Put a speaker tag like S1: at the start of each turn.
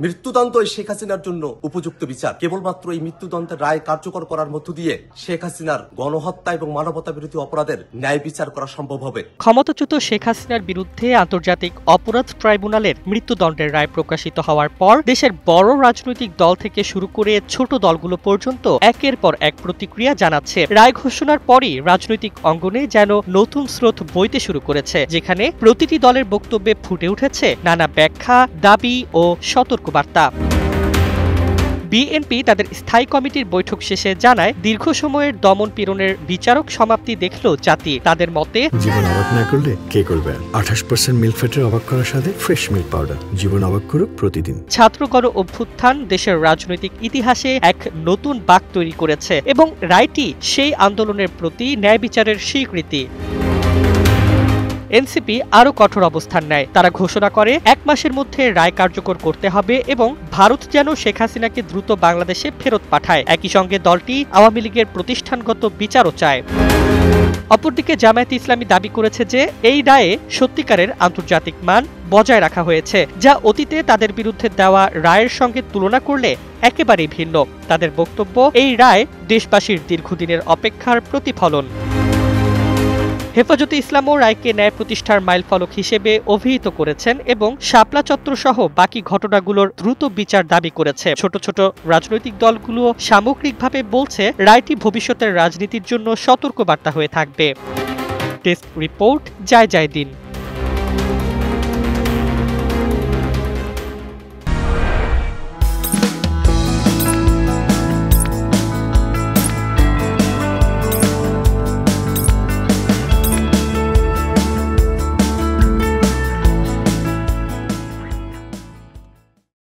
S1: মৃত্যুদণ্ডই শেখ হাসিনার জন্য উপযুক্ত বিচার। কেবলমাত্র এই মৃত্যুদণ্ডের রায় কার্যকর করার মধ্য দিয়ে শেখ হাসিনার গণহত্যা এবং মানবতা বিরোধী অপরাধের ন্যায় বিচার করা সম্ভব হবে।
S2: ক্ষমতাচ্যুত শেখ হাসিনার বিরুদ্ধে আন্তর্জাতিক অপরাধ ট্রাইব্যুনালের মৃত্যুদণ্ডের রায় প্রকাশিত হওয়ার পর দেশের বড় রাজনৈতিক দল থেকে শুরু করে ছোট দলগুলো পর্যন্ত একের পর এক প্রতিক্রিয়া জানাচ্ছে। রায় ঘোষণার পরই রাজনৈতিক অঙ্গনে যেন নতুন স্রোত বইতে শুরু করেছে, যেখানে প্রতিটি দলের বক্তব্যে ফুটে উঠেছে নানা ব্যাখ্যা, দাবি ও সতর্কবার্তা। বিএনপি তাদের স্থায়ী কমিটির বৈঠক শেষে জানায়, দীর্ঘ সময়ের দমন পীড়নের বিচারক সমাপ্তি দেখল জাতি। তাদের মতে,
S3: জীবন অবাক না করলে কে করবে? 28% মিল্ক ফ্যাটের অবাক করার সাথে ফ্রেশ মিল্ক পাউডার। জীবন অবাক করুক প্রতিদিন।
S2: ছাত্র গণ অভ্যুত্থান দেশের রাজনৈতিক ইতিহাসে এক নতুন বাঁক তৈরি করেছে এবং রায়টি সেই আন্দোলনের প্রতি ন্যায় বিচারের স্বীকৃতি। এনসিপি আরও কঠোর অবস্থান নেয়। তারা ঘোষণা করে 1 মাসের মধ্যে রায় কার্যকর করতে হবে এবং ভারত যেন শেখ হাসিনাকে দ্রুত বাংলাদেশে ফেরত পাঠায়। একই সঙ্গে দলটি আওয়ামী লীগের প্রতিষ্ঠানগত বিচারও চায়। অপরদিকে জামায়াতে ইসলামী দাবি করেছে যে এই রায়ে সত্যিকারের আন্তর্জাতিক মান বজায় রাখা হয়েছে, যা অতীতে তাদের বিরুদ্ধে দেওয়া রায়ের সঙ্গে তুলনা করলে একেবারেই ভিন্ন। তাদের বক্তব্য, এই রায় দেশবাসীর দীর্ঘদিনের অপেক্ষার প্রতিফলন। হেফাজতে ইসলামও রায়কে ন্যায় প্রতিষ্ঠার মাইলফলক হিসেবে অভিহিত করেছেন এবং শাপলা চত্বর সহ বাকি ঘটনাগুলোর দ্রুত বিচার দাবি করেছে। ছোট ছোট রাজনৈতিক দলগুলো সামগ্রিকভাবে বলছে রায়টি ভবিষ্যতের রাজনীতির জন্য সতর্কবার্তা হয়ে থাকবে। ডেস্ক রিপোর্ট, জয় দিন।